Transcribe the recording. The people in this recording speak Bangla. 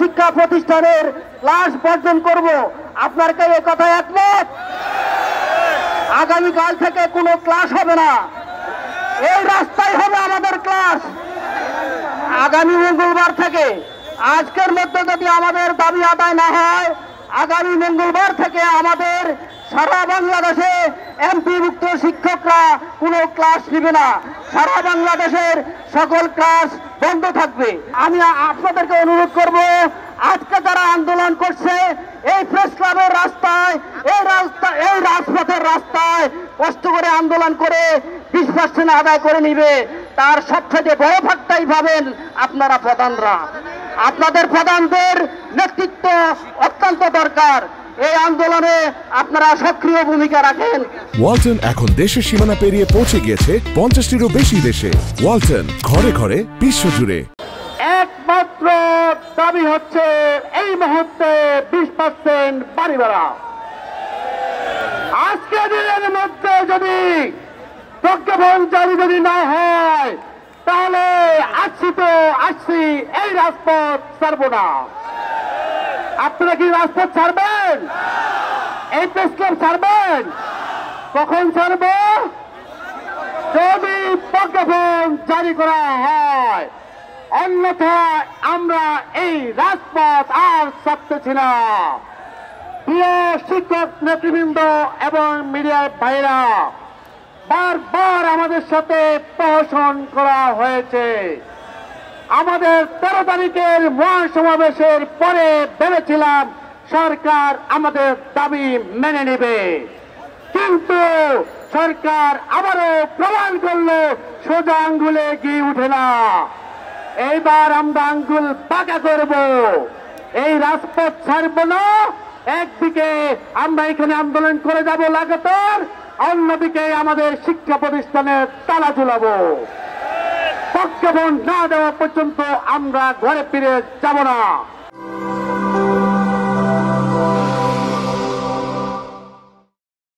শিক্ষা প্রতিষ্ঠানের ক্লাস বর্জন করব। আপনার কি এই কথায় একমত? আগামীকাল থেকে কোনো ক্লাস হবে না, এই রাস্তায় হবে আমাদের ক্লাস। আগামী মঙ্গলবার থেকে, আজকের মধ্যে যদি আমাদের দাবি আদায় না হয়, আগামী মঙ্গলবার থেকে আমাদের সারা বাংলাদেশে এমপিভুক্ত শিক্ষকরা কোনো ক্লাস নেবে না। সারা বাংলাদেশের সকল ক্লাস বন্ধ থাকবে। আমি আপনাদেরকে অনুরোধ করব, আজকে যারা আন্দোলন করছে এই প্রেস ক্লাবের রাস্তায়, এই রাজপথের রাস্তায় কষ্ট করে আন্দোলন করে 20% আদায় করে নিবে, তার সবচেয়ে বড় ফাঁকটাই পাবেন আপনারা প্রধানরা। আপনাদের প্রধানদের নেতৃত্ব অত্যন্ত দরকার। এই আন্দোলনে আপনারা সক্রিয় ভূমিকা রাখেন। ওয়ালটন এখন দেশের সীমানা পেরিয়ে পৌঁছে গিয়েছে 50টিরও বেশি দেশে। ওয়ালটন, ঘরে ঘরে বিশ্বজুড়ে। একমাত্র দাবি হচ্ছে এই মুহূর্তে 20% বাড়ি ভাড়া। আজকে দিনের মধ্যে যদি প্রজ্ঞাপন জারি যদি না হয়, তাহলে আসছি এই রাজপথ ছাড়বো না। আপনারা কি রাজপথ ছাড়বেন? এই প্রেস ক্লাব ছাড়বেন? কখন ছাড়ব? যদি প্রজ্ঞাপন জারি করা হয়, অন্যথায় আমরা এই রাজপথ আর ছাড়তেছি না। প্রিয় শিক্ষক নেতৃবৃন্দ এবং মিডিয়ার ভাইরা, বারবার আমাদের সাথে প্রহসন করা হয়েছে। আমাদের 13 তারিখের মহাসমাবেশের পরে ভেবেছিলাম সরকার আমাদের দাবি মেনে নেবে, কিন্তু সরকার আবারও প্রমাণ করলো সোজা আঙ্গুলে ঘি উঠে না। এইবার আমরা আঙ্গুল বাঁকা করব, এই রাজপথ ছাড়ব না। একদিকে আমরা এখানে আন্দোলন করে যাব লাগাতার, অন্যদিকে আমাদের শিক্ষা প্রতিষ্ঠানে তালা ঝুলাবো। প্রজ্ঞাপন না দেওয়া পর্যন্ত আমরা ঘরে ফিরে যাব না।